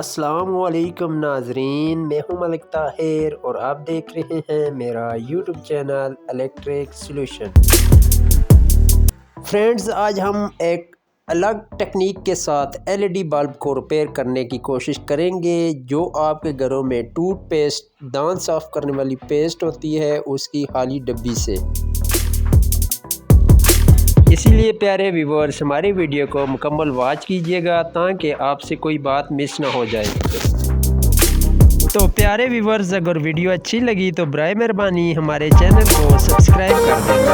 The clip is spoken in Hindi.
अस्सलामुअलैकुम नाजरीन, मैं हूं मलिक ताहिर और आप देख रहे हैं मेरा YouTube channel electric solution. Friends, आज हम एक अलग टेक्निक के साथ एलईडी बल्ब को रिपेयर करने की कोशिश करेंगे। जो आपके घरों में टूथपेस्ट, दांत साफ करने वाली पेस्ट होती है, उसकी खाली डब्बी से। इसीलिए प्यारे व्यूअर्स, हमारी वीडियो को मुकम्मल वॉच कीजिएगा ताकि आपसे कोई बात मिस ना हो जाए। तो प्यारे व्यूअर्स, अगर वीडियो अच्छी लगी तो बराए मेहरबानी हमारे चैनल को सब्सक्राइब कर देना।